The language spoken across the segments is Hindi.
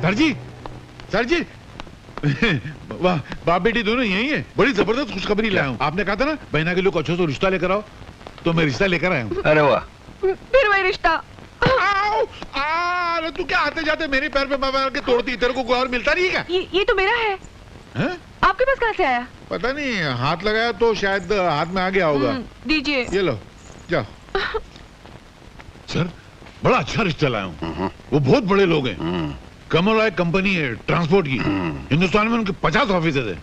सर जी, सर जी। वाह, बाप बेटी दोनों यही है। बड़ी जबरदस्त खुशखबरी लाया हूँ। आपने कहा था ना बहना के लोग अच्छे से रिश्ता लेकर आओ, तो मैं रिश्ता लेकर आया हूँ। अरे वाह, फिर वही रिश्ता। अरे तू क्या आते जाते मेरे पैर पे मार के तोड़ती? तेरे को कोई और मिलता नहीं क्या? ये तो मेरा है। आपके पास कहाँ से आया? पता नहीं, हाथ लगाया तो शायद हाथ में आ गया होगा। दीजिए। ये लो, जाओ। सर, बड़ा अच्छा रिश्ता लाया हूँ। वो बहुत बड़े लोग हैं। कमल राय कंपनी है ट्रांसपोर्ट की। हिंदुस्तान में उनके 50 ऑफिस है।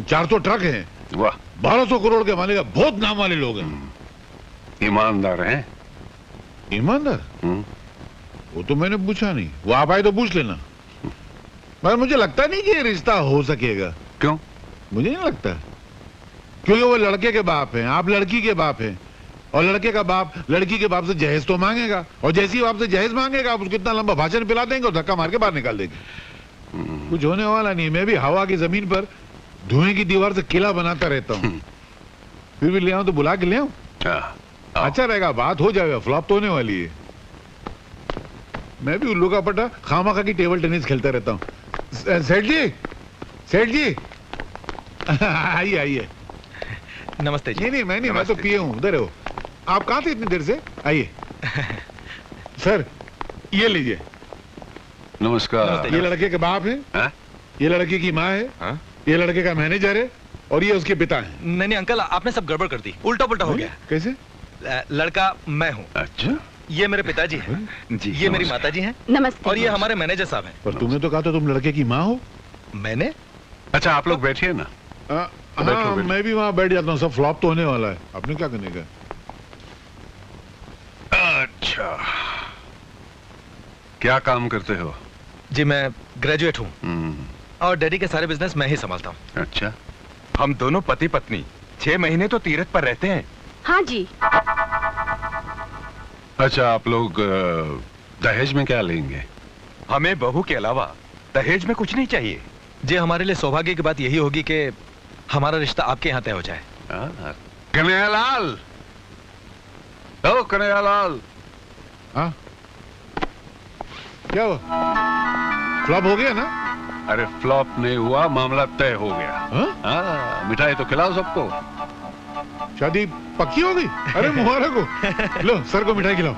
400 ट्रक हैं। वाह, 1200 करोड़ के मालिक, बहुत नाम वाले लोग हैं। ईमानदार हैं। ईमानदार? वो तो मैंने पूछा नहीं, वो आप आए तो पूछ लेना। मगर मुझे लगता नहीं कि ये रिश्ता हो सकेगा। क्यों? मुझे नहीं लगता, क्योंकि वो लड़के के बाप हैं, आप लड़की के बाप हैं, और लड़के का बाप लड़की के बाप से जहेज तो मांगेगा, और जैसे ही बाप से जहेज मांगेगा आप उसको इतना लंबा भाषण पिला देंगे और धक्का मार के बाहर निकाल देंगे। कुछ होने वाला नहीं। मैं भी हवा की जमीन पर धुएं की दीवार से किला बनाता रहता हूँ। फिर भी ले आऊं तो बुला के ले आऊं? अच्छा रहेगा, बात हो जाएगा। फ्लॉप तो होने वाली है। मैं भी उल्लू का पटा खामा की टेबल टेनिस खेलता रहता हूँ। सेठ जी, सेठ जी। आइए आइए। नमस्ते जी। नहीं मैं नहीं, मैं तो पिए हूँ। उधर हो आप? कहाँ थे इतनी देर से? आइए। सर ये लीजिए। नमस्कार। ये लड़के के बाप है, ये लड़के की माँ है, ये लड़के का मैनेजर है, और ये उसके पिता है। नहीं अंकल, आपने सब गड़बड़ कर दी, उल्टा पुल्टा हो गया। कैसे? लड़का मैं हूँ। अच्छा, ये मेरे पिताजी हैं जी, ये मेरी माताजी हैं। नमस्ते। और ये हमारे मैनेजर साहब हैं। पर तुमने तो कहा था तुम लड़के की माँ हो। मैंने? अच्छा, आप लोग बैठिए ना। हाँ, मैं भी वहाँ बैठ जाता हूँ। सब फ्लॉप तो होने वाला है, आपने क्या करने का? अच्छा, क्या काम करते हो? जी मैं ग्रेजुएट हूँ, और डैडी के सारे बिजनेस मैं ही संभालता हूँ। अच्छा, हम दोनों पति पत्नी 6 महीने तो तीरथ पर रहते हैं। हाँ जी। अच्छा, आप लोग दहेज में क्या लेंगे? हमें बहू के अलावा दहेज में कुछ नहीं चाहिए। जी हमारे लिए सौभाग्य की बात यही होगी कि हमारा रिश्ता आपके यहाँ तय हो जाए। कन्हैयालाल, ओ कन्हैयालाल। हाँ, क्या हुआ? फ्लॉप हो गया ना? अरे फ्लॉप नहीं हुआ, मामला तय हो गया। मिठाई तो खिलाओ सबको। शादी पक्की हो गई? अरे मुबारक हो। लो सर को मिठाई खिलाओ।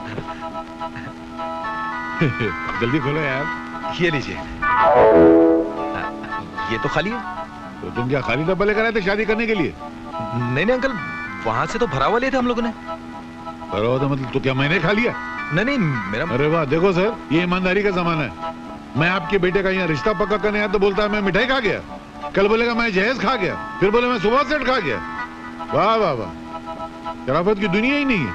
जल्दी खोलो यार। ये लीजिए। ये तो खाली है। तो तुम क्या खाली डब्बा लेकर आए थे शादी करने के लिए? नहीं अंकल, वहां से तो भरा हुआ लिए थे हम लोगों ने। भरा हुआ था मतलब? तो क्या मैंने खा लिया? नहीं मेरा। अरे वाह, देखो सर, ये ईमानदारी का जमाना है। मैं आपके बेटे का यहाँ रिश्ता पक्का करने आया तो बोलता है मैं मिठाई खा गया, कल बोलेगा मैं जहेज खा गया, फिर बोले मैं सुबह सेट खा गया। वाह वाह वाह, शराफत की दुनिया ही नहीं है।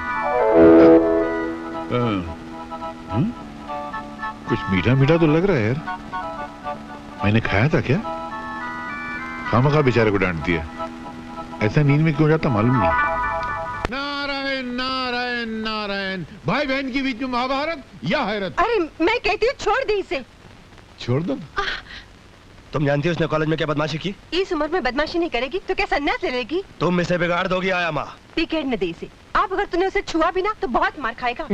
कुछ मीठा मीठा तो लग रहा है यार। मैंने खाया था क्या? खामखा बेचारे को डांट दिया। ऐसा नींद में क्यों जाता मालूम नहीं। नारायण नारायण नारायण। भाई बहन के बीच में महाभारत या हैरत? अरे मैं कहती हूँ छोड़ दे इसे। छोड़ दो? तुम जानती हो उसने कॉलेज में क्या बदमाशी की? इस उम्र में बदमाशी नहीं करेगी तो क्या सन्यास ले लेगी? तुम इसे बिगाड़ दोगी आया माँ। टिकट न दे इसे। आप अगर तूने उसे छुआ भी ना तो बहुत मार खाएगा।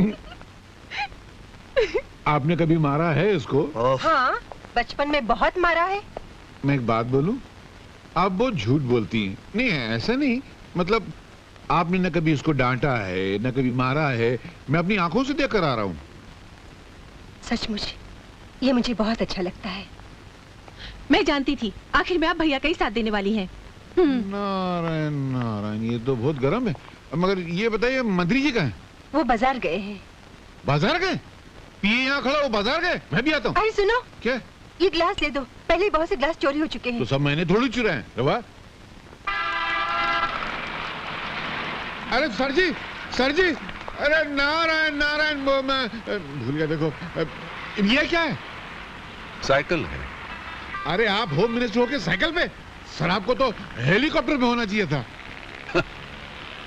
आपने कभी मारा है इसको? हाँ, बचपन में बहुत मारा है। मैं एक बात बोलूं, आप बहुत झूठ बोलती हैं। नहीं ऐसा नहीं, मतलब आपने न कभी उसको डांटा है न कभी मारा है। मैं अपनी आंखों से देख कर आ रहा हूँ। सचमुच ये मुझे बहुत अच्छा लगता है। मैं जानती थी आखिर में आप भैया का ही साथ देने वाली हैं। नारायण नारायण, ये तो बहुत गर्म है। मगर ये बताइए मंत्री जी कहाँ हैं? वो बाजार गए हैं। बाजार गए? पिए यहाँ खड़ा, वो बाजार गए? मैं भी आता हूँ। अरे सुनो। क्या? ये ग्लास दे दो, पहले बहुत से ग्लास चोरी हो चुके हैं। तो सब मैंने थोड़ी चुराए हैं। रवा? अरे सर जी, सर जी, अरे नारायण नारायण, वो मैं भूल गया। देखो ये क्या है? साइकिल है। अरे आप होम मिनिस्टर होके साइकिल पे? सर आपको तो हेलीकॉप्टर में होना चाहिए था।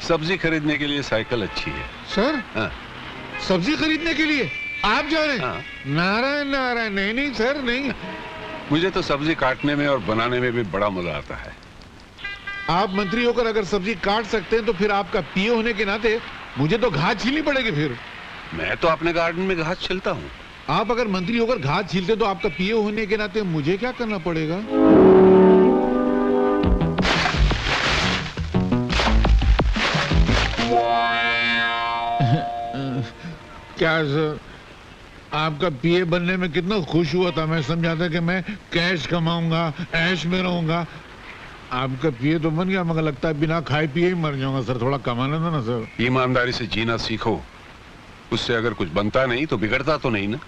सब्जी खरीदने के लिए साइकिल अच्छी है। सर? हाँ। सब्जी खरीदने के लिए आप जा रहे हैं? हाँ। नारायण नारायण, नहीं नहीं सर नहीं। मुझे तो सब्जी काटने में और बनाने में भी बड़ा मजा आता है। आप मंत्री होकर अगर सब्जी काट सकते हैं तो फिर आपका पीए होने के नाते मुझे तो घास छीलनी पड़ेगी। फिर मैं तो अपने गार्डन में घास छिलता हूँ। आप अगर मंत्री होकर घास छीलते तो आपका पीए होने के नाते मुझे क्या करना पड़ेगा? क्या सर, आपका पीए बनने में कितना खुश हुआ था। मैं समझा था कि मैं कैश कमाऊंगा, ऐश में रहूंगा। आपका पीए तो बन गया, मगर लगता है बिना खाए पिए ही मर जाऊंगा सर। थोड़ा कमाना था ना सर। ईमानदारी से जीना सीखो, उससे अगर कुछ बनता नहीं तो बिगड़ता तो नहीं ना।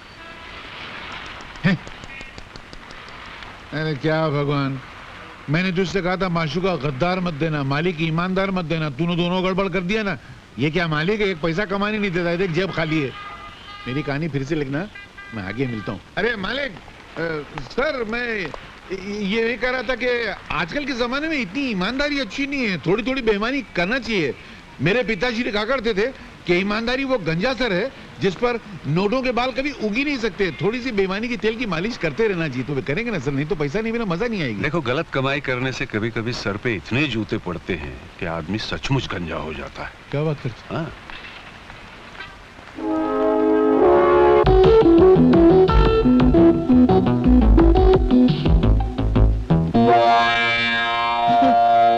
अरे क्या भगवान, मैंने तुझसे कहा था माशूका गद्दार मत देना, मालिक ईमानदार मत देना। तूने दोनों गड़बड़ कर दिया ना। ये क्या मालिक है, एक पैसा कमाने नहीं देता, देख जेब खाली है। मेरी कहानी फिर से लिखना, मैं आगे मिलता हूँ। अरे मालिक, सर मैं ये कह रहा था कि आजकल के जमाने में इतनी ईमानदारी अच्छी नहीं है, थोड़ी थोड़ी बेईमानी करना चाहिए। मेरे पिताजी ने कहा करते थे कि ईमानदारी वो गंजा सर है जिस पर नोटों के बाल कभी उग ही नहीं सकते। थोड़ी सी बेईमानी की तेल की मालिश करते रहना चाहिए। तो वे करेंगे ना सर, नहीं तो पैसा नहीं, मेरा मजा नहीं आएगी। देखो, गलत कमाई करने से कभी कभी सर पे इतने जूते पड़ते हैं कि आदमी सचमुच गंजा हो जाता है। क्या बात करते? हाँ।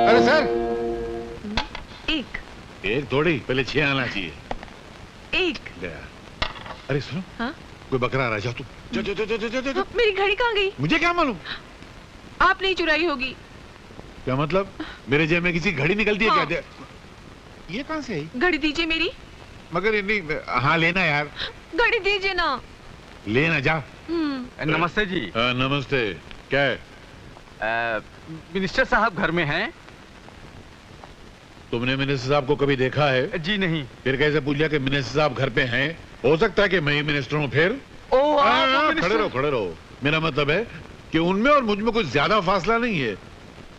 अरे सर, एक थोड़ी, पहले 6 आना चाहिए। एक गया। अरे सुनो, हाँ? कोई बकरा आ रहा है, जा तू। जा। मेरी घड़ी कहाँ गई? मुझे क्या मालूम? आपने ही चुराई होगी। क्या मतलब? मेरे जेब में किसी घड़ी निकलती है? हाँ। क्या ये कहां से आई? घड़ी दीजिए मेरी। मगर ये नहीं। हाँ लेना यार, घड़ी दीजिए ना। लेना जा। नमस्ते जी। नमस्ते। क्या है? मिनिस्टर साहब घर में हैं? तुमने मिनिस्टर साहब को कभी देखा है? जी नहीं। फिर कैसे पूछ लिया कि मिनिस्टर साहब घर पे हैं? हो सकता है कि मैं ही मिनिस्टर हूँ फिर। खड़े रहो। मेरा मतलब है कि उनमें और मुझ में कुछ ज्यादा फासला नहीं है।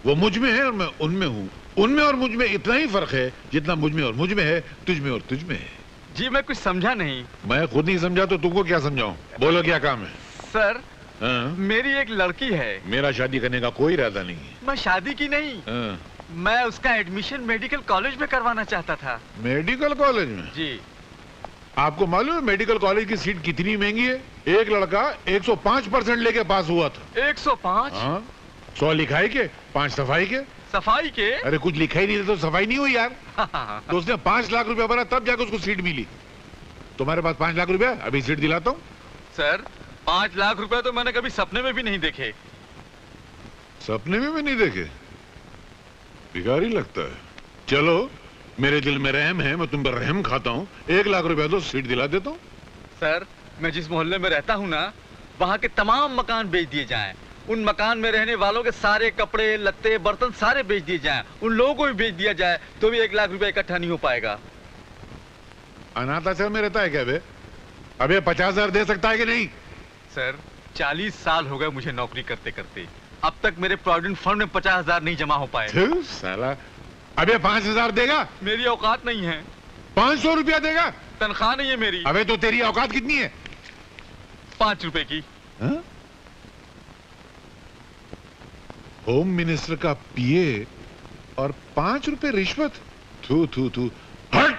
वो मुझ में है और मैं उनमें हूँ। उनमें और मुझ में इतना ही फर्क है जितना मुझ में और मुझ में है, तुझ में और तुझ में है। जी मैं कुछ समझा नहीं। मैं खुद नहीं समझा तो तुमको क्या समझाऊं? बोलो क्या काम है? सर, हाँ? मेरी एक लड़की है। मेरा शादी करने का कोई इरादा नहीं है। मैं शादी की नहीं, हाँ। मैं उसका एडमिशन मेडिकल कॉलेज में करवाना चाहता था। मेडिकल कॉलेज में? जी। आपको मालूम है मेडिकल कॉलेज की सीट कितनी महंगी है? एक लड़का 105% लेके पास हुआ था। 105? हाँ, 100 लिखाई के, 5 सफाई के। सफाई के? अरे कुछ लिखा ही नहीं था तो सफाई नहीं हुई यार। तो उसने 5 लाख रुपया भरा तब जाकर उसको सीट मिली। तुम्हारे पास 5 लाख रुपया, अभी सीट दिलाता हूँ। सर, 5 लाख रुपए तो मैंने कभी सपने में भी नहीं देखे। सपने में भी नहीं देखे? भिखारी लगता है। चलो, मेरे दिल में रहम है, मैं तुम पर रहम खाता हूँ। 1 लाख रुपया तो सीट दिला देता हूँ। सर, मैं जिस मोहल्ले में रहता हूँ ना, वहाँ के तमाम मकान बेच दिए जाएं। उन मकान में रहने वालों के सारे कपड़े, लत्ते, बर्तन सारे बेच दिए जाएं। उन लोगों को भी बेच दिया जाए तो भी 1 लाख रुपया इकट्ठा नहीं हो पाएगा। अनाथ आश्रम में रहता है क्या बे? अबे 50,000 दे सकता है कि नहीं? सर, 40 साल हो गए मुझे नौकरी करते करते। अब तक मेरे प्रोविडेंट फंड में 50,000 नहीं जमा हो पाए। साला, अबे 5,000 देगा? मेरी औकात नहीं है। 500 रुपया देगा? तनख्वाह नहीं है मेरी। अबे तो तेरी औकात कितनी है? 5 रुपए की। हा? होम मिनिस्टर का पीए और 5 रुपए रिश्वत? थू थू थू, हट!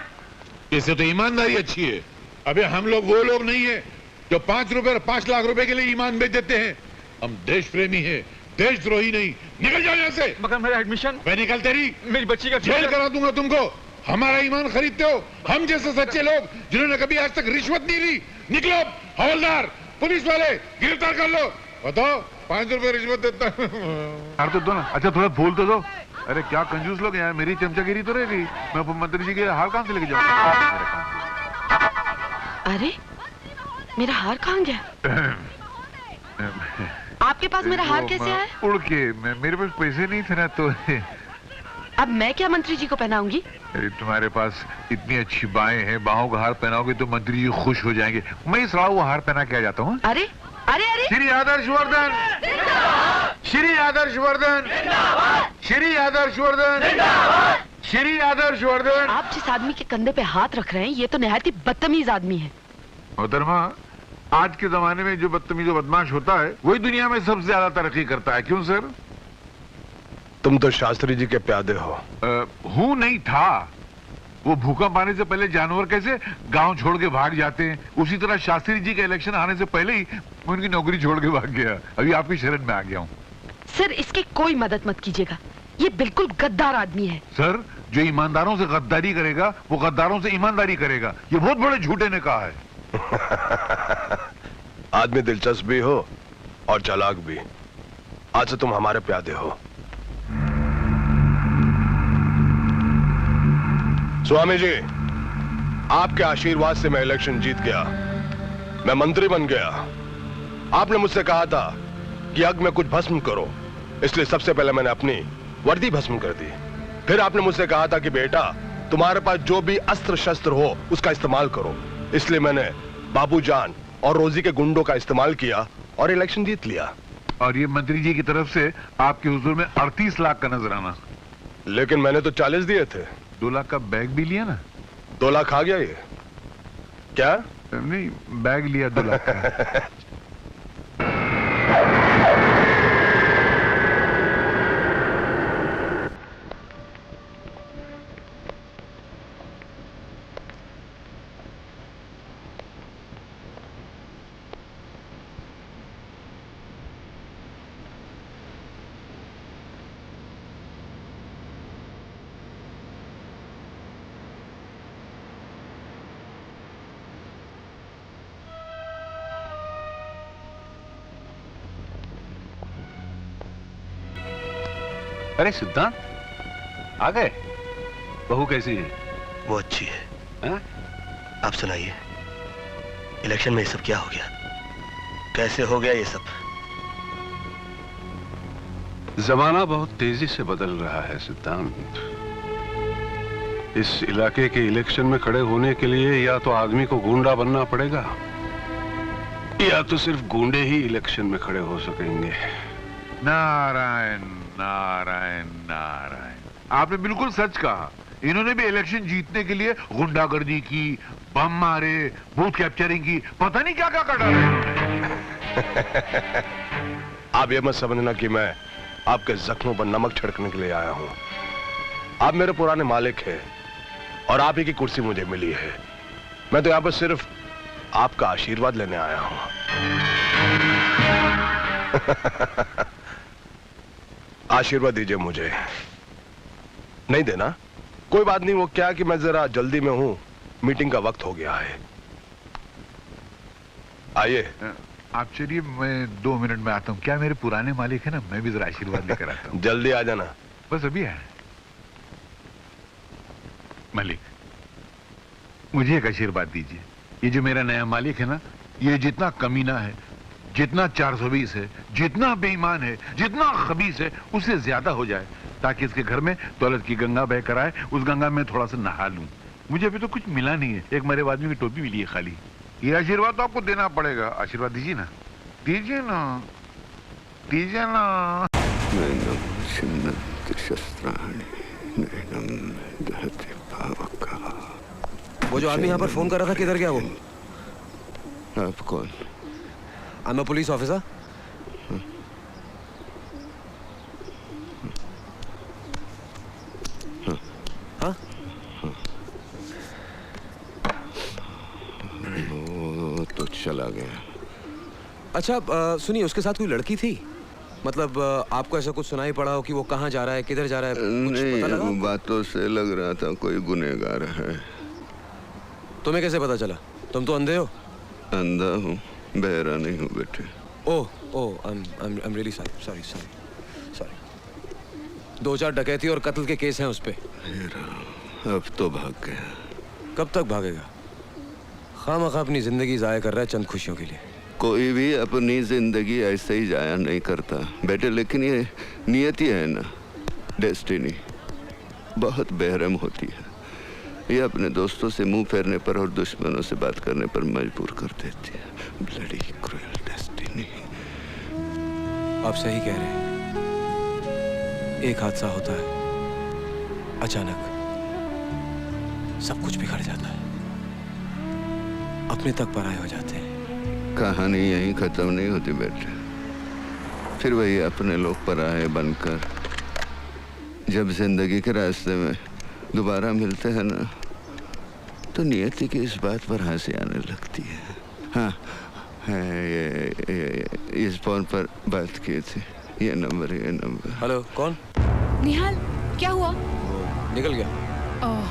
इससे तो ईमानदारी अच्छी है। अबे हम लोग वो लोग नहीं है जो 5 रुपए और 5 लाख रुपए के लिए ईमान बेच देते हैं। हम देश प्रेमी है, देशद्रोही नहीं। निकल जाओ यहाँ से। मगर मेरा एडमिशन? मैं निकल, तेरी मेरी बच्ची का जेल करा दूंगा तुमको। हमारा ईमान खरीदते हो? हम जैसे सच्चे लोग जिन्होंने कभी आज तक रिश्वत नहीं ली। निकलो, हवलदार, पुलिस वाले, गिरफ्तार कर लो। बताओ, 5 रुपए रिश्वत देता यार तो दो ना। अच्छा थोड़ा बोल तो दो। अरे क्या कंजूस लोग यार, मेरी चमचागिरी तो रह गई। मैं मंत्री जी के हार कहां से लेके जाऊंगा? अरे मेरा हार कहाँ गया? आपके पास मेरा हार कैसे आया? उड़ के, मेरे पास पैसे नहीं थे ना तो। अब मैं क्या मंत्री जी को पहनाऊंगी? तुम्हारे पास इतनी अच्छी बाहें हैं, बाहों का हार पहनाओगे तो मंत्री जी खुश हो जाएंगे। मैं इस वो हार पहना के आ जाता हूँ। अरे अरे अरे, श्री आदर्शवर्धन, श्री आदर्शवर्धन, श्री आदर्शवर्धन, श्री आदर्शवर्धन। आप जिस आदमी के कंधे पे हाथ रख रहे हैं ये तो निहायत ही बदतमीज आदमी है। मोहतरमा, आज के जमाने में जो बदतमीज और बदमाश होता है वही दुनिया में सबसे ज्यादा तरक्की करता है। क्यों सर? तुम तो शास्त्री जी के प्यादे हो। हूं नहीं था। वो भूकंप आने से पहले जानवर कैसे गांव छोड़ के भाग जाते हैं, उसी तरह शास्त्री जी का इलेक्शन आने से पहले ही मैं उनकी नौकरी छोड़ के भाग गया। अभी आपकी शरण में आ गया हूँ। सर इसकी कोई मदद मत कीजिएगा, ये बिल्कुल गद्दार आदमी है। सर जो ईमानदारों से गद्दारी करेगा वो गद्दारों से ईमानदारी करेगा, ये बहुत बड़े झूठे ने कहा है। आदमी दिलचस्प भी हो और चालाक भी। आज से तुम हमारे प्यादे हो। स्वामी जी, आपके आशीर्वाद से मैं इलेक्शन जीत गया, मैं मंत्री बन गया। आपने मुझसे कहा था कि यज्ञ में कुछ भस्म करो, इसलिए सबसे पहले मैंने अपनी वर्दी भस्म कर दी। फिर आपने मुझसे कहा था कि बेटा तुम्हारे पास जो भी अस्त्र शस्त्र हो उसका इस्तेमाल करो, इसलिए मैंने बाबूजान और रोजी के गुंडों का इस्तेमाल किया और इलेक्शन जीत लिया। और ये मंत्री जी की तरफ से आपके हुजूर में 38 लाख का नजराना। लेकिन मैंने तो 40 दिए थे। 2 लाख का बैग भी लिया ना? 2 लाख आ गया ये क्या? नहीं, बैग लिया 2 लाख का। अरे सिद्धांत आ गए। बहू कैसी है? वो अच्छी है। हा? आप सुनाइए, इलेक्शन में ये सब क्या हो गया? कैसे हो गया ये सब? जमाना बहुत तेजी से बदल रहा है सिद्धांत। इस इलाके के इलेक्शन में खड़े होने के लिए या तो आदमी को गुंडा बनना पड़ेगा या तो सिर्फ गुंडे ही इलेक्शन में खड़े हो सकेंगे। नारायण नारायण नारायण, आपने बिल्कुल सच कहा। इन्होंने भी इलेक्शन जीतने के लिए गुंडागर्दी की, बम मारे, बूथ कैप्चरिंग की, पता नहीं क्या क्या कर डाला इन्होंने। आप ये मत समझना कि मैं आपके जख्मों पर नमक छिड़कने के लिए आया हूं। आप मेरे पुराने मालिक हैं और आप ही की कुर्सी मुझे मिली है। मैं तो यहां पर सिर्फ आपका आशीर्वाद लेने आया हूं। आशीर्वाद दीजिए मुझे। नहीं देना? कोई बात नहीं, वो क्या कि मैं जरा जल्दी में हूं, मीटिंग का वक्त हो गया है। आइए। आप चलिए, मैं 2 मिनट में आता हूँ। क्या मेरे पुराने मालिक है ना, मैं भी जरा आशीर्वाद लेकर आता हूँ। जल्दी आ जाना। बस अभी है। मालिक, मुझे एक आशीर्वाद दीजिए। ये जो मेरा नया मालिक है ना, ये जितना कमीना है, जितना 420 है, जितना बेईमान है, जितना खबीस है, उससे ज्यादा हो जाए, ताकि इसके घर में दौलत की गंगा बह कर आए, उस गंगा में थोड़ा सा नहा लूं। मुझे अभी तो कुछ मिला नहीं है, एक मरे आदमी की टोपी मिली है खाली। ये आशीर्वाद तो आपको देना पड़ेगा। आशीर्वाद दीजिए ना, दीजिए ना, दीजिए ना। वो जो आदमी यहाँ पर फोन कर रहा था, किधर गया वो? आप कौन? I am a police officer. हाँ? वो तो चला गया। अच्छा, सुनिए, उसके साथ कोई लड़की थी? मतलब आपको ऐसा कुछ सुनाई पड़ा हो कि वो कहाँ जा रहा है, किधर जा रहा है? नहीं, बातों से लग रहा था कोई गुनहगार है। तुम्हें कैसे पता चला? तुम तो अंधे हो। अंधा हूँ, बहरा नहीं हूँ बेटे। ओह, आई एम रियली सॉरी। 2-4 डकैती और कत्ल के केस हैं उस पे। अब तो भाग गया। कब तक भागेगा? खामखा अपनी जिंदगी जाया कर रहा है चंद खुशियों के लिए। कोई भी अपनी जिंदगी ऐसे ही जाया नहीं करता बेटे, लेकिन ये नियति है ना, डेस्टिनी, बहुत बेरहम होती है। ये अपने दोस्तों से मुंह फेरने पर और दुश्मनों से बात करने पर मजबूर कर देती है। Bloody cruel destiny. आप सही कह रहे हैं। एक हादसा होता है, अचानक सब कुछ बिगड़ जाता है, अपने तक पराये हो जाते हैं। कहानी यहीं खत्म नहीं होती बेटे, फिर वही अपने लोग पराये बनकर जब जिंदगी के रास्ते में दोबारा मिलते हैं ना, तो नियति की इस बात पर हंसी आने लगती है। हाँ, ये इस फोन पर बात की थी। ये नंबर। हेलो, कौन? निहाल, क्या हुआ? निकल गया। ओह,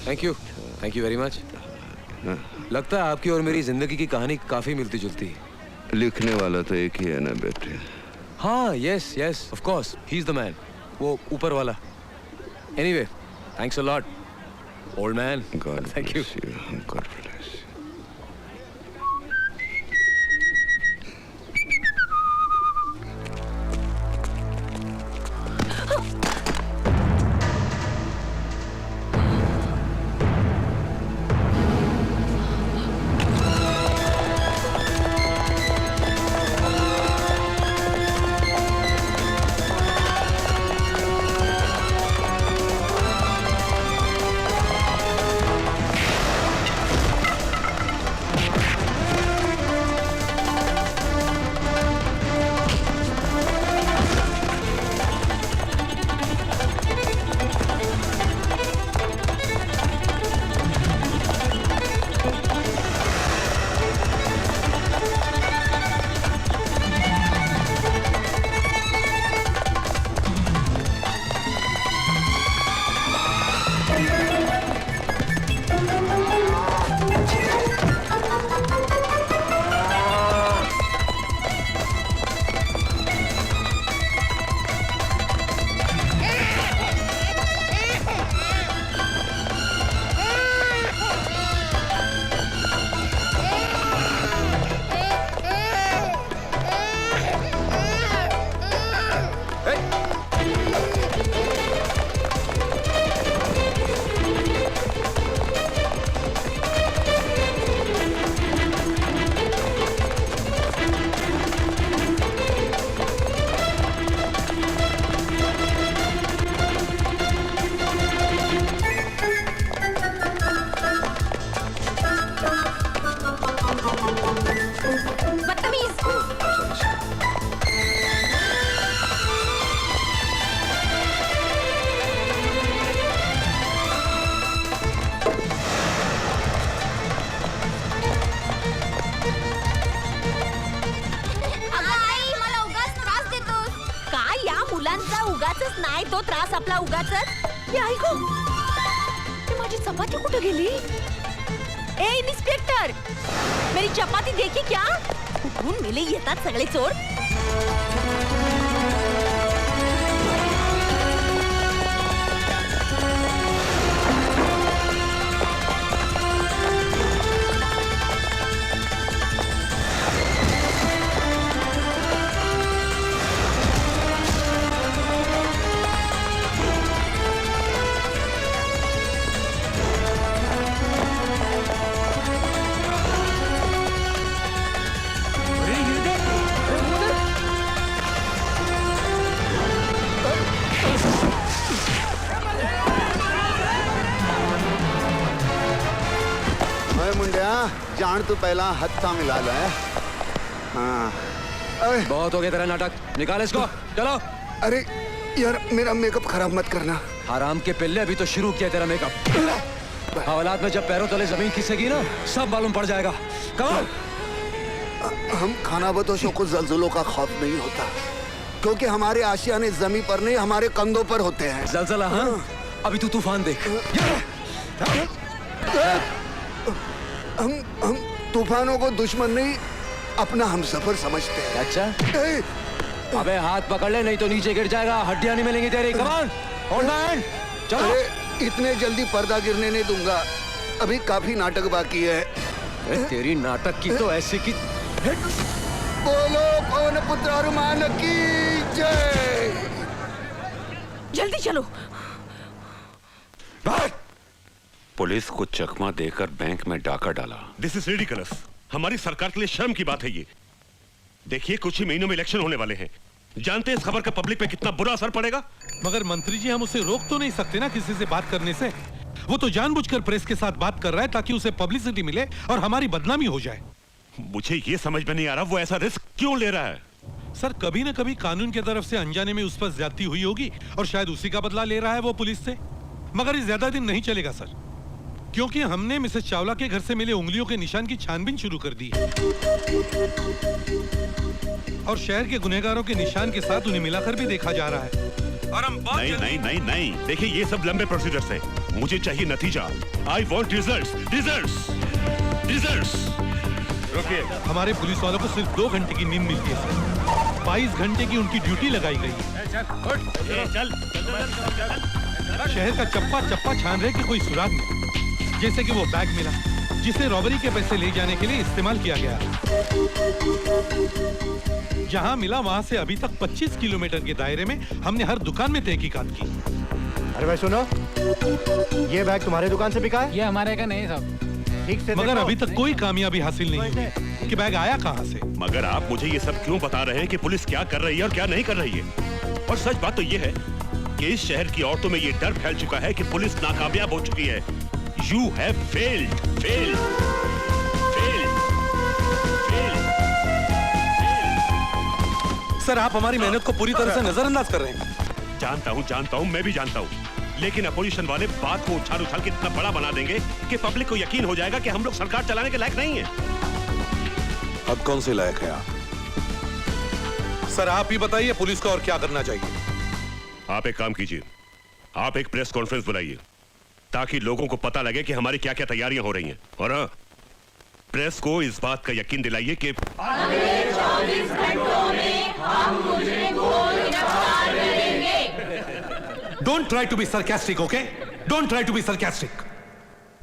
थैंक यू वेरी मच। लगता है आपकी और मेरी जिंदगी की कहानी काफी मिलती जुलती है। लिखने वाला तो एक ही है ना बेटे। हाँ, yes of course, he is the man, वो ऊपर वाला। Anyway, thanks a lot old man. God thank you. God bless you. उगाचच नाही तो त्रास आपला उगाचच. हे ऐकू ते माझी चपाती कुठे गेली? ए इन्स्पेक्टर, मेरी चपाती देखी क्या? कुठून मेले येतात सगळे चोर. जान तू पहला हत्था मिला ले. हाँ. बहुत हो गया तेरा नाटक, निकाल इसको, चलो. अरे यार मेरा मेकअप खराब मत करना. हराम के पिल्ले, अभी तो शुरू किया तेरा मेकअप. हवालात में जब पैरों तले जमीन खिसकेगी ना, सब मालूम पड़ जाएगा. कमाल. हम खानाबदोशों को जल्जलों का खौफ नहीं होता, क्योंकि हमारे आशियाने जमीन पर नहीं हमारे कंधों पर होते हैं. जलजला? हाँ, अभी तू तूफान देख. हम तूफानों को दुश्मन नहीं अपना हमसफर समझते हैं. अच्छा? अबे हाथ पकड़ ले, नहीं तो नीचे गिर जाएगा, हड्डियां नहीं मिलेंगी तेरी. कम ऑन, होल्ड मैन, चलो. इतने जल्दी पर्दा गिरने नहीं दूंगा, अभी काफी नाटक बाकी है. तेरी नाटक की तो ऐसी की. बोलो पवन पुत्र हनुमान की जय. जल्दी चलो. पुलिस को चकमा देकर बैंक में डाका डाला. This is ridiculous. हमारी सरकार के लिए शर्म की बात है ये. देखिए कुछ ही महीनों में इलेक्शन होने वाले हैं. जानते हैं इस खबर का पब्लिक पे कितना बुरा असर पड़ेगा? मगर मंत्री जी, हम उसे रोक तो नहीं सकते ना किसी से बात करने से. वो तो जानबूझकर प्रेस के साथ बात कर रहा है ताकि उसे पब्लिसिटी मिले और हमारी बदनामी हो जाए. मुझे ये समझ में नहीं आ रहा वो ऐसा रिस्क क्यों ले रहा है. सर, कभी न कभी कानून की तरफ से अनजाने में उस पर ज्यादती हुई होगी और शायद उसी का बदला ले रहा है वो पुलिस से. मगर ये ज्यादा दिन नहीं चलेगा सर, क्योंकि हमने मिसेस चावला के घर से मिले उंगलियों के निशान की छानबीन शुरू कर दी है और शहर के गुनहगारों के निशान के साथ उन्हें मिलाकर भी देखा जा रहा है। और हम नहीं नहीं नहीं नहीं, देखिए ये सब लंबे प्रोसीजर्स हैं, मुझे चाहिए नतीजा। I want results, results, results. रुकिए, हमारे पुलिस वालों को सिर्फ 2 घंटे की नींद मिलती है सर। 22 घंटे की उनकी ड्यूटी लगाई गई है। चल शहर का चप्पा चप्पा छान रहे कि कोई सुराग नहीं। जैसे कि वो बैग मिला जिसे रॉबरी के पैसे ले जाने के लिए इस्तेमाल किया गया। जहां मिला वहां से अभी तक 25 किलोमीटर के दायरे में हमने हर दुकान में तहकीकात की। अरे भाई सुनो, ये बैग तुम्हारे दुकान से बिका है? ये हमारे का नहीं साहब। ठीक से मगर अभी तक कोई कामयाबी हासिल नहीं हुई कि बैग आया कहां से। मगर आप मुझे ये सब क्यों बता रहे हैं कि पुलिस क्या कर रही है और क्या नहीं कर रही है? और सच बात तो ये है कि इस शहर की औरतों में ये डर फैल चुका है कि पुलिस नाकामयाब हो चुकी है। You have failed, failed, failed, failed, failed. Sir, आप हमारी मेहनत को पूरी तरह से नजरअंदाज कर रहे हैं। जानता हूँ, मैं भी जानता हूँ, लेकिन अपोजिशन वाले बात को उछाल उछाल के इतना बड़ा बना देंगे कि पब्लिक को यकीन हो जाएगा कि हम लोग सरकार चलाने के लायक नहीं है। अब कौन से लायक है आप? सर, आप ही बताइए पुलिस को और क्या करना चाहिए। आप एक काम कीजिए, आप एक प्रेस कॉन्फ्रेंस बुलाइए ताकि लोगों को पता लगे कि हमारी क्या क्या तैयारियां हो रही हैं। और हाँ, प्रेस को इस बात का यकीन दिलाइए कि अगले 24 घंटों में हम मुजरिम को गिरफ्तार करेंगे। Don't try to be sarcastic, okay? Don't try to be sarcastic.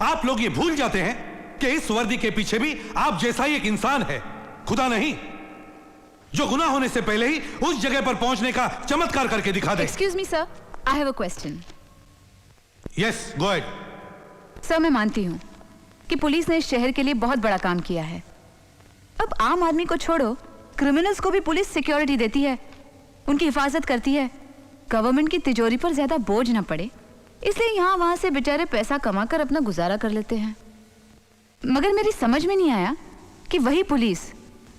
आप लोग ये भूल जाते हैं कि इस वर्दी के पीछे भी आप जैसा ही एक इंसान है, खुदा नहीं, जो गुनाह होने से पहले ही उस जगह पर पहुंचने का चमत्कार करके दिखा दे। Excuse me sir, I have a question. Yes, go ahead. Sir, मैं मानती हूँ कि पुलिस ने इस शहर के लिए बहुत बड़ा काम किया है। अब आम आदमी को छोड़ो, क्रिमिनल्स को भी पुलिस सिक्योरिटी देती है, उनकी हिफाजत करती है, गवर्नमेंट की तिजोरी पर ज्यादा बोझ ना पड़े, इसलिए यहाँ वहां से बेचारे पैसा कमाकर अपना गुजारा कर लेते हैं। मगर मेरी समझ में नहीं आया कि वही पुलिस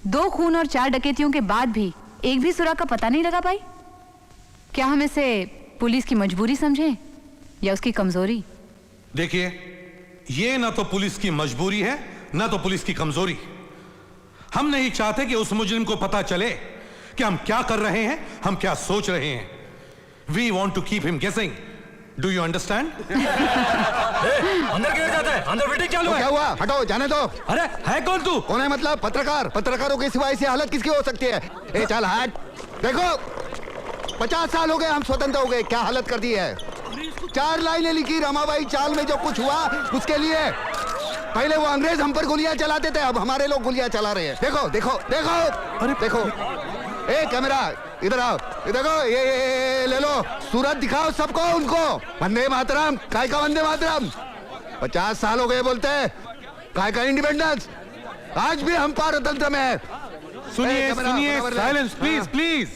2 खून और 4 डकैतियों के बाद भी एक भी सुराग का पता नहीं लगा पाई। क्या हम इसे पुलिस की मजबूरी समझें या उसकी कमजोरी? देखिए, ये ना तो पुलिस की मजबूरी है ना तो पुलिस की कमजोरी। हम नहीं चाहते कि उस मुजरिम को पता चले कि हम क्या कर रहे हैं, हम क्या सोच रहे हैं। We want to keep him guessing. Do you understand? अंदर क्यों जाते हैं? अंदर मीटिंग चालू है। क्या हुआ? हटो, जाने दो। अरे है कौन तू? कौन है मतलब? पत्रकार। पत्रकारों के सिवा ऐसी हालत किसकी हो सकती है? ए चल हट। देखो, 50 साल हो गए हम स्वतंत्र हो गए, क्या हालत कर दी है। 4 लाइनें लिखी रमाबाई चाल में, जो कुछ हुआ उसके लिए। पहले वो अंग्रेज हम पर गोलियां चलाते थे, अब हमारे लोग गोलियां चला रहे हैं। देखो देखो देखो, अरे देखो, ए कैमरा इधर आओ, देखो, ये ले लो, सूरत दिखाओ सबको, उनको। वंदे मातरम, काय का वंदे मातरम? 50 साल हो गए बोलते हैं, काय का इंडिपेंडेंस? आज भी हम पारतंत्र में है। सुनिए सुनिए, साइलेंस प्लीज प्लीज।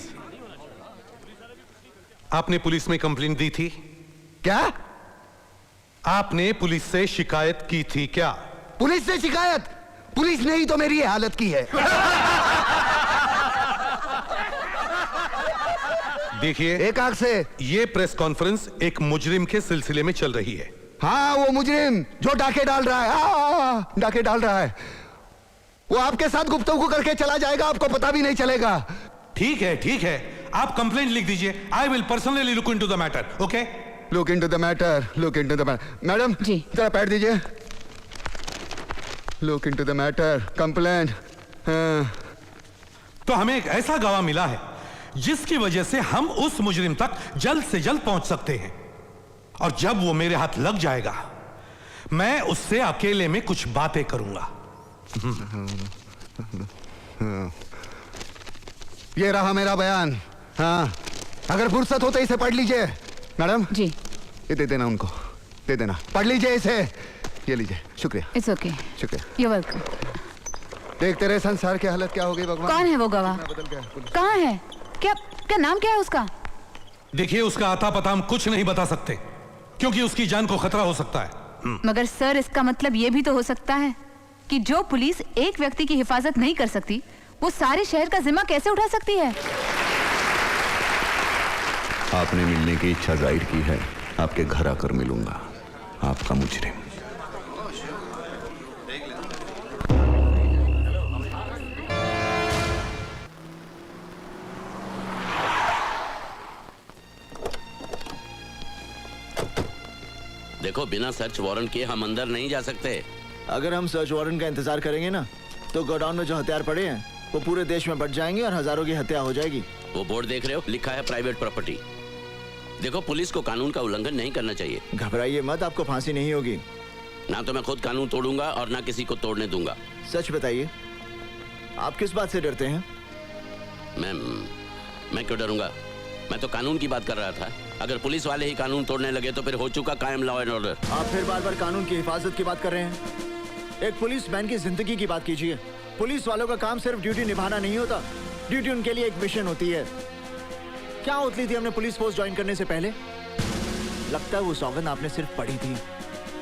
आपने पुलिस में कंप्लेंट दी थी क्या? आपने पुलिस से शिकायत की थी क्या? पुलिस से शिकायत? पुलिस ने ही तो मेरी हालत की है। देखिए, एक आंख से ये प्रेस कॉन्फ्रेंस एक मुजरिम के सिलसिले में चल रही है। हाँ, वो मुजरिम जो डाके डाल रहा है, डाके डाल रहा है, वो आपके साथ गुफ्तगू करके चला जाएगा, आपको पता भी नहीं चलेगा। ठीक है, आप कंप्लेंट लिख दीजिए। I will personally look into the matter, okay? Look into the matter, look into the matter. Madam ji, जरा पैड दीजिए। Look into the matter, complaint. तो हमें एक ऐसा गवाह मिला है जिसकी वजह से हम उस मुजरिम तक जल्द से जल्द पहुंच सकते हैं, और जब वो मेरे हाथ लग जाएगा, मैं उससे अकेले में कुछ बातें करूंगा। ये रहा मेरा बयान। हाँ, अगर फुर्सत हो तो इसे पढ़ लीजिए। मैडम जी, ये दे देना उनको, दे देना, पढ़ लीजिए इसे। ये लीजिए, शुक्रिया। इट्स ओके, शुक्रिया। You welcome. देखते रहे संसार की हालत क्या हो गई भगवान। कौन है वो गवाह? कहाँ है? क्या नाम क्या है उसका? देखिए, उसका आता पता हम कुछ नहीं बता सकते, क्योंकि उसकी जान को खतरा हो सकता है। मगर सर, इसका मतलब ये भी तो हो सकता है कि जो पुलिस एक व्यक्ति की हिफाजत नहीं कर सकती, वो सारे शहर का जिम्मा कैसे उठा सकती है? आपने मिलने की इच्छा जाहिर की है, आपके घर आकर मिलूंगा, आपका मुजरिम। देखो, बिना सर्च वारंट के हम अंदर नहीं जा सकते। अगर हम सर्च वारंट का इंतजार करेंगे ना, तो गोडाउन में जो हथियार पड़े हैं वो पूरे देश में बढ़ जाएंगे और हजारों की हत्या हो जाएगी। वो बोर्ड देख रहे हो, लिखा है प्राइवेट प्रॉपर्टी। देखो, पुलिस को कानून का उल्लंघन नहीं करना चाहिए। घबराइए मत, आपको फांसी नहीं होगी। ना तो मैं खुद कानून तोड़ूंगा और ना किसी को तोड़ने दूंगा। सच बताइए, आप किस बात से डरते हैं? मैं क्यों डरूंगा? मैं तो कानून की बात कर रहा था। अगर पुलिस वाले ही कानून तोड़ने लगे तो फिर हो चुका कायम लॉ एंड ऑर्डर। आप फिर बार बार कानून की हिफाजत की बात कर रहे हैं। एक पुलिसमैन की जिंदगी की बात कीजिए। पुलिस वालों का काम सिर्फ ड्यूटी निभाना नहीं होता, ड्यूटी उनके लिए एक मिशन होती है। क्या उतली थी हमने पुलिस फोर्स ज्वाइन करने से पहले? लगता है वो सौगंध आपने सिर्फ पढ़ी थी,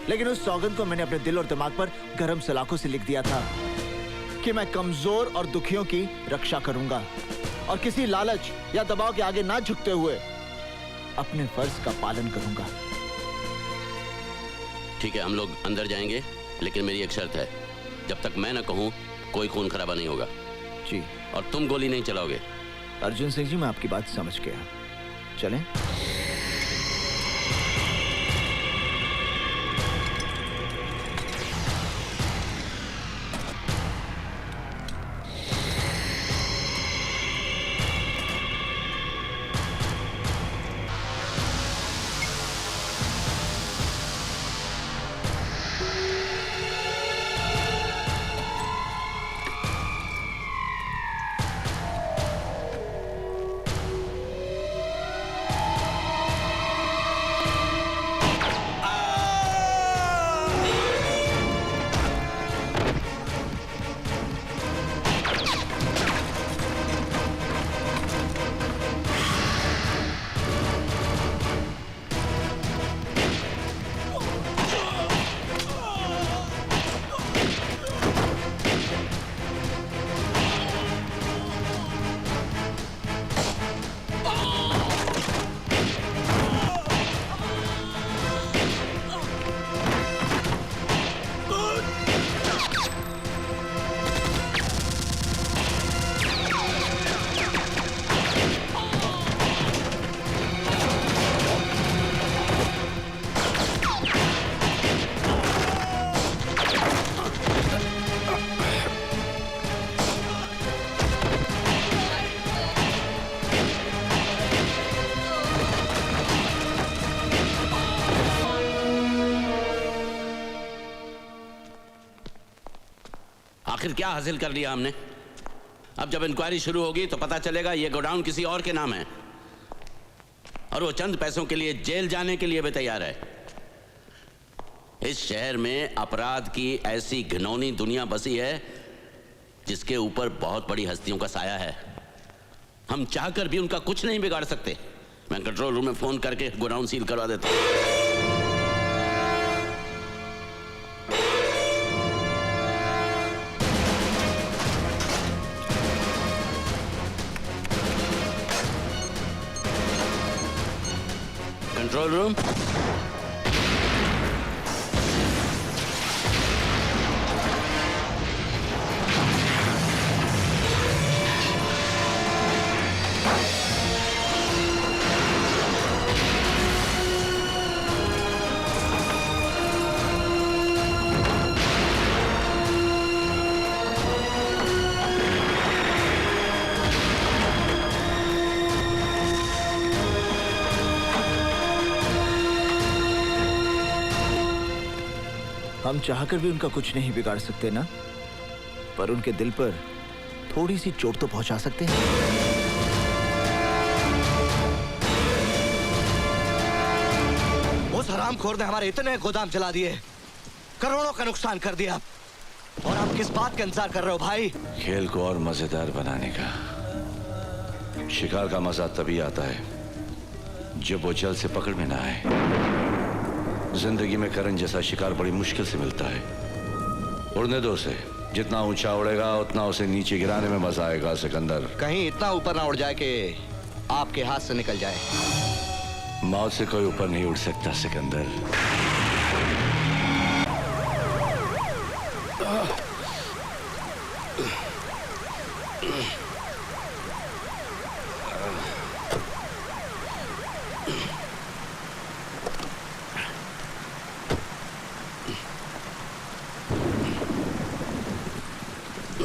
लेकिन उस सौगंध को मैंने अपने दिल और दिमाग पर गरम सलाखों से लिख दिया था कि मैं कमजोर और दुखियों की रक्षा करूंगा और किसी लालच या दबाव के आगे ना झुकते हुए अपने फर्ज का पालन करूंगा। ठीक है, हम लोग अंदर जाएंगे, लेकिन मेरी एक शर्त है। जब तक मैं ना कहूं, कोई खून खराबा नहीं होगा। जी। और तुम गोली नहीं चलाओगे। अर्जुन सिंह जी, मैं आपकी बात समझ गया। चलें? आखिर क्या हासिल कर लिया हमने? अब जब इंक्वायरी शुरू होगी तो पता चलेगा ये गोडाउन किसी और के नाम है और वो चंद पैसों के लिए जेल जाने के लिए भी तैयार है। इस शहर में अपराध की ऐसी घिनौनी दुनिया बसी है जिसके ऊपर बहुत बड़ी हस्तियों का साया है। हम चाहकर भी उनका कुछ नहीं बिगाड़ सकते। मैं कंट्रोल रूम में फोन करके गोडाउन सील करवा देता हूं। कंट्रोल रूम, हम चाहकर भी उनका कुछ नहीं बिगाड़ सकते ना, पर उनके दिल पर थोड़ी सी चोट तो पहुंचा सकते हैं। उस हरामखोर ने हमारे इतने गोदाम जला दिए, करोड़ों का नुकसान कर दिया, और आप किस बात का इंतजार कर रहे हो भाई? खेल को और मजेदार बनाने का। शिकार का मजा तभी आता है जब वो जल से पकड़ में ना आए। जिंदगी में करण जैसा शिकार बड़ी मुश्किल से मिलता है। उड़ने दो उसे, जितना ऊंचा उड़ेगा उतना उसे नीचे गिराने में मजा आएगा सिकंदर। कहीं इतना ऊपर ना उड़ जाए कि आपके हाथ से निकल जाए। मौत से कोई ऊपर नहीं उठ सकता सिकंदर।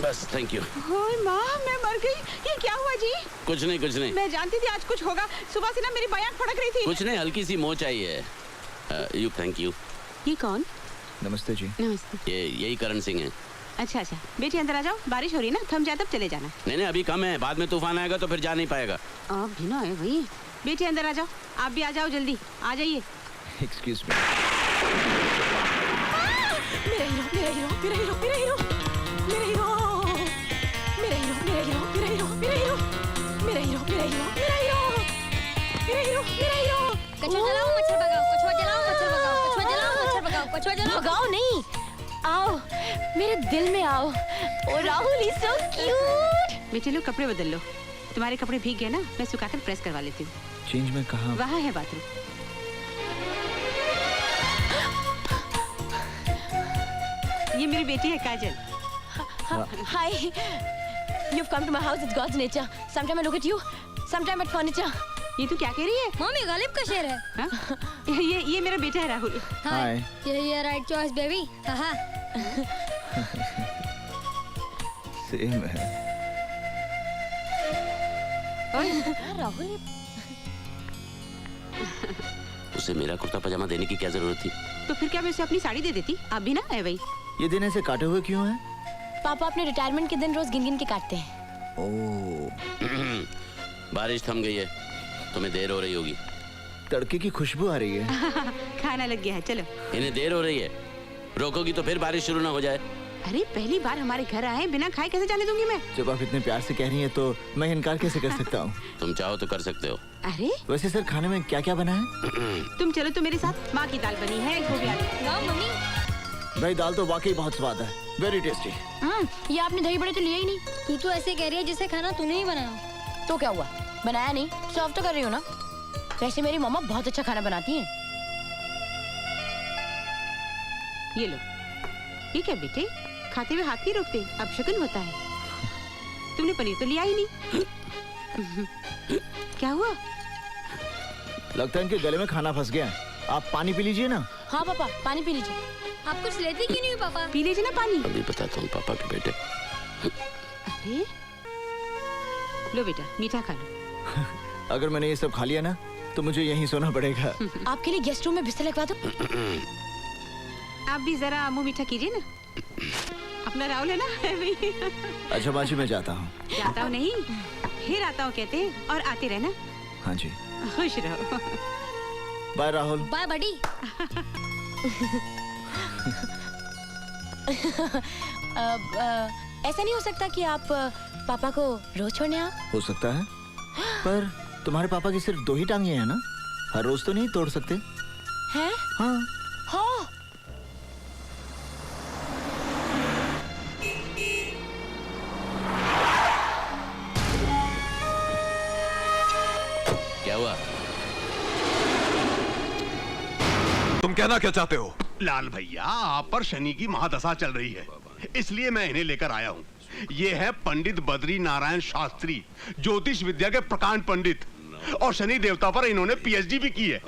बस थैंक यू। ओए माँ, मैं मर गई। ये क्या हुआ जी? कुछ नहीं कुछ नहीं। मैं जानती थी आज कुछ होगा। सुबह से ना मेरी बायां फड़क रही थी। कुछ नहीं, हल्की सी मोच आई है। You thank you. ये कौन? नमस्ते जी। नमस्ते। यही करण सिंह है। अच्छा अच्छा, बेटी अंदर आ जाओ। बारिश हो रही है ना, थम जाए तब चले जाना। नहीं अभी कम है, बाद में तूफान आएगा तो फिर जा नहीं पाएगा। अब भी ना है भाई। बेटी अंदर आ जाओ, आप भी आ जाओ, जल्दी आ जाइए। Excuse me. मेरा हीरो, मेरा हीरो, मेरा हीरो, मेरा हीरो, मेरा हीरो, मेरा हीरो, मेरा हीरो, मेरा हीरो, मेरा हीरो, मेरा हीरो, मेरा हीरो, मेरा हीरो, मेरा हीरो, मेरा हीरो। कछुआ जलाओ, मच्छर भगाओ, कछुआ जलाओ, मच्छर भगाओ, कछुआ जलाओ, मच्छर भगाओ, कछुआ जलाओ। भगाओ नहीं, आओ मेरे दिल में आओ। ओ राहुल इज सो क्यूट। बेटे लो कपड़े बदल लो। तुम्हारे कपड़े भीग गए ना, मैं सुखाकर प्रेस करवा लेती हूँ। चेंज में कहाँ? वहाँ है बाथरूम। ये मेरी बेटी है काजल। Hi, you've come to my house. It's God's nature. Sometime I look at you, sometime at furniture. ये तू क्या कह रही है? मम्मी गालिब का शेर है। हाँ? ये मेरा बेटा है राहुल। हाय। ये राइट चॉइस बेबी। हाँ। सेम है। राहुल उसे मेरा कुर्ता पजामा देने की क्या जरूरत थी? तो फिर क्या मैं उसे अपनी साड़ी दे देती? आप भी ना है भाई। ये दिन ऐसे काटे हुए क्यों हैं? पापा अपने रिटायरमेंट के दिन रोज गिन गिन के काटते हैं। ओह। बारिश थम गई है, तुम्हें देर हो रही होगी। तड़के की खुशबू आ रही है। खाना लग गया है, चलो। इन्हें देर हो रही है, रोकोगी तो फिर बारिश शुरू ना हो जाए। अरे पहली बार हमारे घर आए, बिना खाए कैसे जाने दूंगी मैं? जब आप इतने प्यार से कह रही हैं तो मैं इनकार कैसे कर सकता हूँ? तुम चाहो तो कर सकते हो। अरे वैसे सर खाने में क्या क्या बना है? तुम चलो तो मेरे साथ। माँ की दाल बनी है, गोभी आलू। मम्मी भाई दाल तो वाकई बहुत स्वाद है, वेरी टेस्टी। ये आपने दही बड़े तो लिए ही नहीं। तू तो ऐसे कह रही है जिसे खाना तूने ही बनाया। तो क्या हुआ, बनाया नहीं, सर्व तो कर रही हूँ ना। वैसे मेरी मम्मा बहुत अच्छा खाना बनाती हैं। ये लो। ये क्या बेटे, खाते हुए हाथ नहीं रोकते, अब शगुन होता है। तुमने पनीर तो लिया ही नहीं। क्या हुआ? लगता है इनके गले में खाना फंस गया। आप पानी पी लीजिए ना। हाँ पापा, पानी पी लीजिए। आप कुछ लेते क्यों नहीं हो पापा? पी लीजिए ना पानी। अभी बताता हूँ पापा के बेटे। अरे लो बेटा, मीठा खा लो। अगर मैंने ये सब खा लिया ना तो मुझे यहीं सोना पड़ेगा। आपके लिए गेस्ट रूम में बिस्तर लगवा दो। आप भी जरा मुंह मीठा कीजिए ना। अपना राहुल है ना। अच्छा बाजी मैं जाता हूँ। जाता हूँ नहीं, फिर आता हूँ कहते हैं, और आते रहना। हाँ जी। खुश रहो। बाय राहुल। Bye buddy. ऐसा नहीं हो सकता कि आप पापा को रोज छोड़ने आओ? हो सकता है, पर तुम्हारे पापा की सिर्फ 2 ही टांगे हैं ना, हर रोज तो नहीं तोड़ सकते हैं? हाँ हाँ। क्या हुआ? तुम कहना क्या चाहते हो? लाल भैया, आप पर शनि की महादशा चल रही है, इसलिए मैं इन्हें लेकर आया हूँ। ये है पंडित बद्री नारायण शास्त्री, ज्योतिष विद्या के प्रकांड पंडित, और शनि देवता पर इन्होंने पीएचडी भी की है।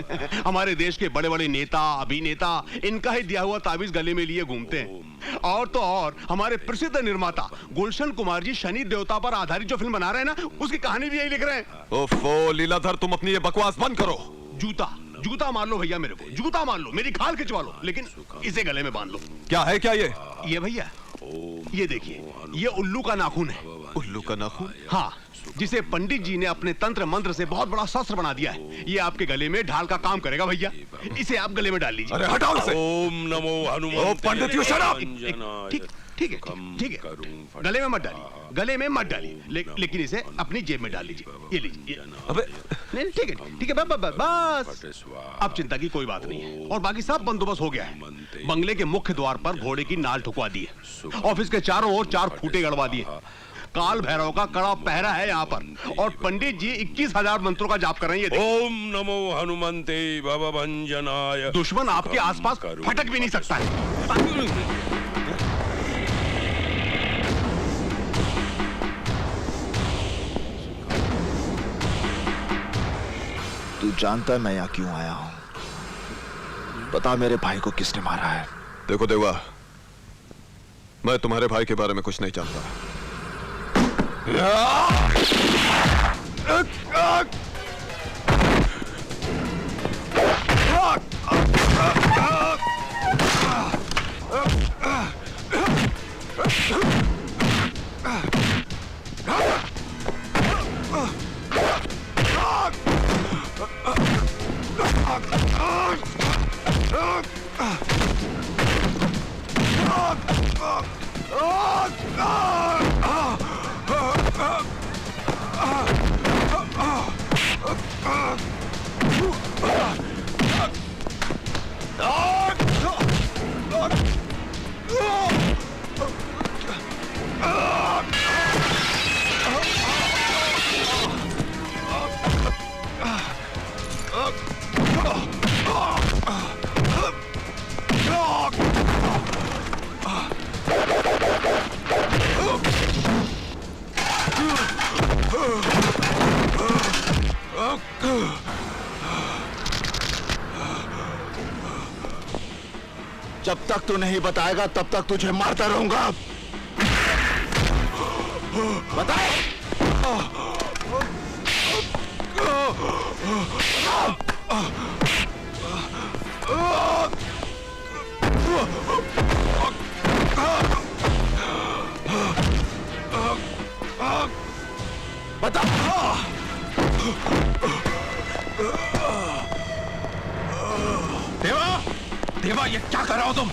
हमारे देश के बड़े बड़े नेता अभिनेता इनका ही दिया हुआ ताबीज गले में लिए घूमते हैं। और तो और हमारे प्रसिद्ध निर्माता गुलशन कुमार जी शनि देवता पर आधारित जो फिल्म बना रहे हैं ना, उसकी कहानी भी यही लिख रहे हैं। ओफो लीलाधर, तुम अपनी ये बकवास बंद करो। जूता मार लो भैया, मेरे को जूता मार लो, मेरी खाल खिंचवा लो, लेकिन इसे गले में बांध लो। क्या है क्या ये भैया, ये देखिए, ये उल्लू का नाखून है। उल्लू का नाखून? हाँ, जिसे पंडित जी ने अपने तंत्र मंत्र से बहुत बड़ा शस्त्र बना दिया है। ये आपके गले में ढाल का काम करेगा भैया, इसे आप गले में डाल लीजिए। अरे हटाओ इसे। ओम नमो हनुमान। पंडित यू शट अप। ठीक है, गले में मत डालिए, गले में मत डालिए, लेकिन इसे अपनी जेब में डाल लीजिए। ये लीजिए। अबे नहीं, ठीक है, बस अब चिंता की कोई बात नहीं है, और बाकी सब बंदोबस्त हो गया है। बंगले के मुख्य द्वार पर घोड़े की नाल ठुकवा दी है, ऑफिस के चारों ओर 4 खूंटे गड़वा दिए, काल भैरव का कड़ा पहरा है यहाँ पर और पंडित जी 21,000 मंत्रों का जाप कर रहे हैं। ओम नमो हनुमंते भवभंजनाय। दुश्मन आपके आसपास फटक भी नहीं सकता है। तू जानता है मैं यहाँ क्यों आया हूँ? बता मेरे भाई को किसने मारा है? देखो देवा, मैं तुम्हारे भाई के बारे में कुछ नहीं जानता। जब तक तू नहीं बताएगा तब तक तुझे मारता रहूंगा। बता। बता। देवा, देवा ये क्या कर रहे हो तुम?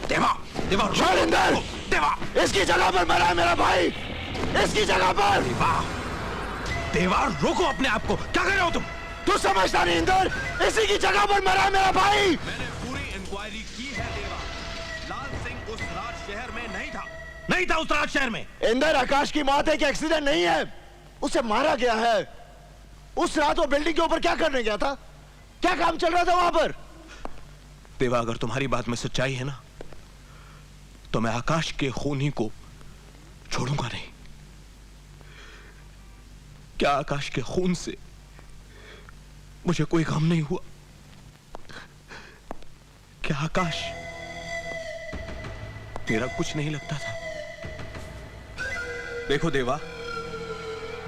देवा, देवा शैलेंद्र, देवा इसकी जगह पर मरा है मेरा भाई, इसकी जगह पर। देवा, देवा रोको अपने आप को, क्या कर रहे हो तुम? तू समझता नहीं इंदर, इसी की जगह पर मरा है मेरा भाई। मैंने पूरी इंक्वायरी की है देवा। लाल सिंह उस राज शहर में नहीं था उस राज शहर में। इंदर, आकाश की मौत एक एक्सीडेंट नहीं है, उसे मारा गया है। उस रात वो बिल्डिंग के ऊपर क्या करने गया था? क्या काम चल रहा था वहां पर? देवा, अगर तुम्हारी बात में सच्चाई है ना, तो मैं आकाश के खूनी को छोड़ूंगा नहीं। क्या आकाश के खून से मुझे कोई गम नहीं हुआ? क्या आकाश तेरा कुछ नहीं लगता था? देखो देवा,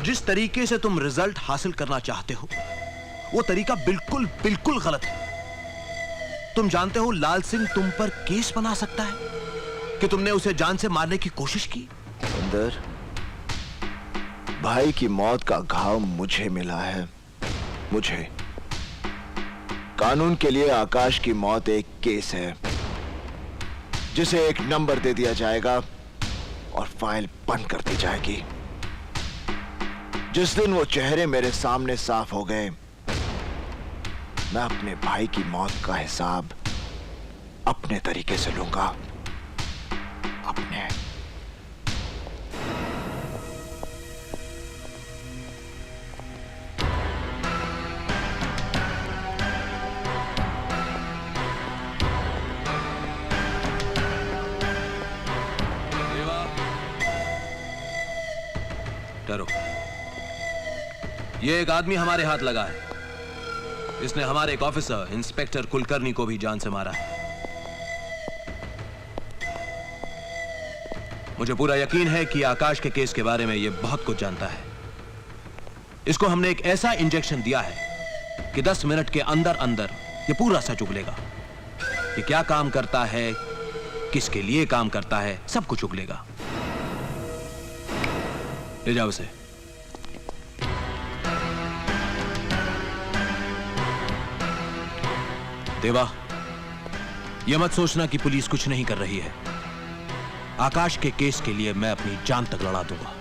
जिस तरीके से तुम रिजल्ट हासिल करना चाहते हो वो तरीका बिल्कुल बिल्कुल गलत है। तुम जानते हो लाल सिंह तुम पर केस बना सकता है कि तुमने उसे जान से मारने की कोशिश की। इंदर, भाई की मौत का घाव मुझे मिला है, मुझे। कानून के लिए आकाश की मौत एक केस है जिसे एक नंबर दे दिया जाएगा और फाइल बंद कर दी जाएगी। जिस दिन वो चेहरे मेरे सामने साफ हो गए, मैं अपने भाई की मौत का हिसाब अपने तरीके से लूंगा, अपने। डरो, ये एक आदमी हमारे हाथ लगा है। इसने हमारे एक ऑफिसर इंस्पेक्टर कुलकर्णी को भी जान से मारा है। मुझे पूरा यकीन है कि आकाश के केस के बारे में यह बहुत कुछ जानता है। इसको हमने एक ऐसा इंजेक्शन दिया है कि 10 मिनट के अंदर अंदर यह पूरा सच उगलेगा। ये क्या काम करता है, किसके लिए काम करता है, सब कुछ उगलेगा। ले जाओ उसे। देवा, यह मत सोचना कि पुलिस कुछ नहीं कर रही है। आकाश के केस के लिए मैं अपनी जान तक लड़ा दूंगा।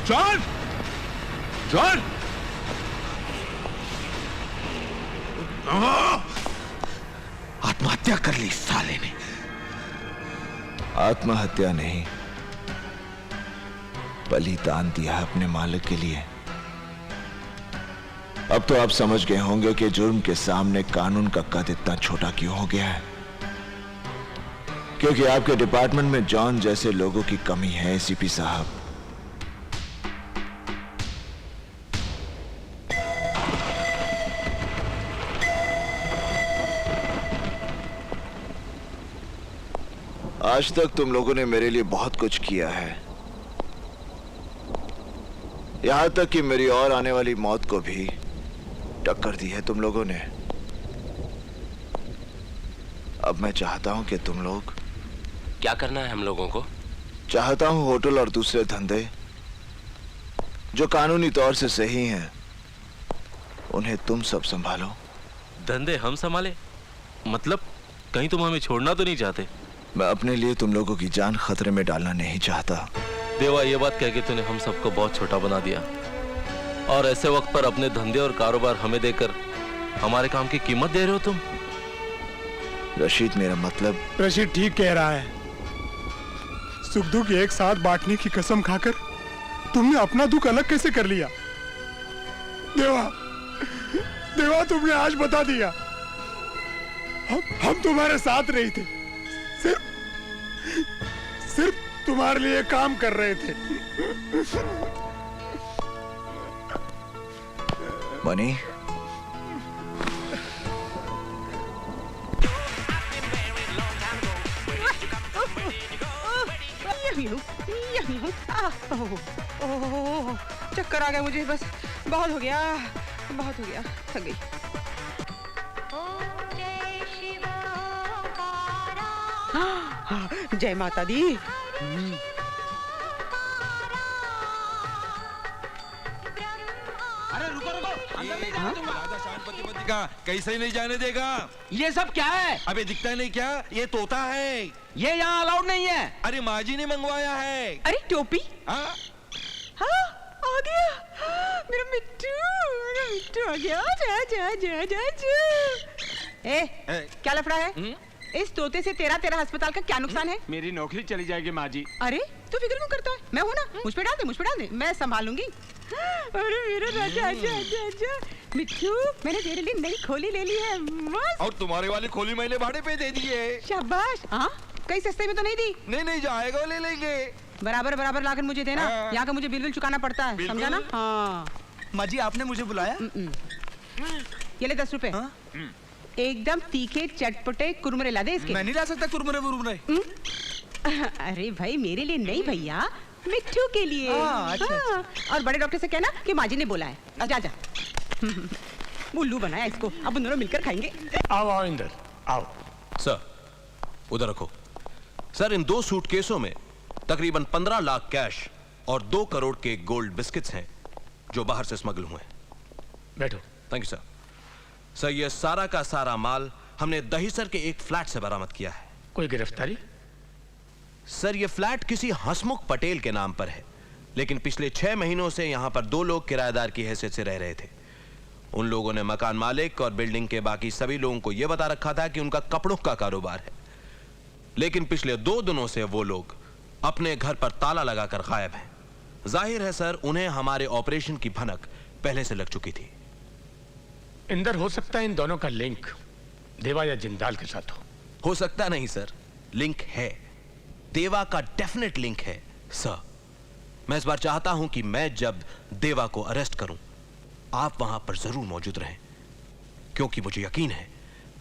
जॉन! जॉन! आत्महत्या कर ली साले ने। आत्महत्या नहीं, बलिदान दिया है अपने मालिक के लिए। अब तो आप समझ गए होंगे कि जुर्म के सामने कानून का कद इतना छोटा क्यों हो गया है। क्योंकि आपके डिपार्टमेंट में जॉन जैसे लोगों की कमी है एसीपी साहब। आज तक तुम लोगों ने मेरे लिए बहुत कुछ किया है, यहां तक कि मेरी और आने वाली मौत को भी टक्कर दी है तुम लोगों ने। अब मैं चाहता हूं कि तुम लोग क्या करना है हम लोगों को? चाहता हूं होटल और दूसरे धंधे जो कानूनी तौर से सही हैं उन्हें तुम सब संभालो। धंधे हम संभाले? मतलब कहीं तुम हमें छोड़ना तो नहीं चाहते? मैं अपने लिए तुम लोगों की जान खतरे में डालना नहीं चाहता। देवा, ये बात कह के तूने हम सबको बहुत छोटा बना दिया और ऐसे वक्त पर अपने धंधे और कारोबार हमें देकर हमारे काम की कीमत दे रहे हो तुम। रशीद, मेरा मतलब। रशीद ठीक कह रहा है। सुख दुख एक साथ बांटने की कसम खाकर तुमने अपना दुख अलग कैसे कर लिया? देवा, देवा तुमने आज बता दिया। हम तुम्हारे साथ नहीं थे, सिर्फ तुम्हारे लिए काम कर रहे थे। मनी, चक्कर आ गया मुझे, बस बहुत हो गया, थक गई। जय माता दी। अरे रुको रुको, अंदर नहीं जाने दूंगा। राजा शांति पति का कैसे नहीं जाने देगा? ये सब क्या है? अबे दिखता नहीं क्या? ये तोता है। ये यहाँ अलाउड नहीं है। अरे माँ जी ने मंगवाया है। अरे टोपी? हाँ आ गया मेरा मिट्टू आ गया। जा। क्या लफड़ा है? इस तोते से तेरा अस्पताल का क्या नुकसान है? मेरी नौकरी चली जाएगी माँ जी। अरे तू फिक्र क्यों करता है? मैं हूं ना, मुझ पे डाल दे, मैं संभालूंगी। अरे मेरा राजा, आजा। मिट्टू, मैंने तेरे लिए नई खोली ले ली है, मस्त। और तुम्हारे वाली खोली मैंने भाड़े पे दे दी है। शाबाश। हाँ, कहीं सस्ते में तो नहीं दी? नहीं जाएगा, ले लेंगे। बराबर लाकर मुझे देना। यहाँ का मुझे बिल चुकाना पड़ता है, समझा ना? हाँ। माँ जी, आपने मुझे बुलाया? ये ले 10 रुपए। एकदम तीखे चटपटे कुरमुरे ला दे इसके। मैं नहीं ला सकता कुरमुरे। अरे भाई, मेरे लिए नहीं भैया, मिट्टू के लिए। अच्छा। और बड़े डॉक्टर से कहना कि माँ जी ने बोला है। जा। उल्लू बनाया इसको, अब दोनों मिलकर खाएंगे। आओ इंदर, आओ। सर, उधर रखो। सर, इन 2 सूटकेसों में तकरीबन 15 लाख कैश और 2 करोड़ के गोल्ड बिस्किट्स हैं जो बाहर से स्मगल हुए हैं। बैठो। Thank you sir. सर, ये सारा का सारा माल हमने दहीसर के एक फ्लैट से बरामद किया है। कोई गिरफ्तारी? सर, ये फ्लैट किसी हसमुख पटेल के नाम पर है, लेकिन पिछले 6 महीनों से यहां पर 2 लोग किराएदार की हैसियत से रह रहे थे। उन लोगों ने मकान मालिक और बिल्डिंग के बाकी सभी लोगों को यह बता रखा था कि उनका कपड़ों का कारोबार है, लेकिन पिछले 2 दिनों से वो लोग अपने घर पर ताला लगाकर गायब हैं। जाहिर है सर, उन्हें हमारे ऑपरेशन की भनक पहले से लग चुकी थी। इंदर, हो सकता है इन दोनों का लिंक देवा या जिंदाल के साथ हो सकता नहीं सर, लिंक है। देवा का डेफिनेट लिंक है सर। मैं इस बार चाहता हूं कि मैं जब देवा को अरेस्ट करूं, आप वहां पर जरूर मौजूद रहें, क्योंकि मुझे यकीन है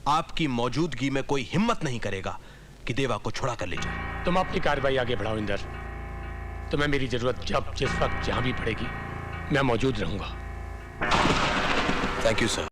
आपकी मौजूदगी में कोई हिम्मत नहीं करेगा कि देवा को छुड़ा कर ले जाए। तुम अपनी कार्रवाई आगे बढ़ाओ इंदर। तुम्हें मेरी जरूरत जब जिस वक्त जहां भी पड़ेगी, मैं मौजूद रहूंगा। Thank you sir.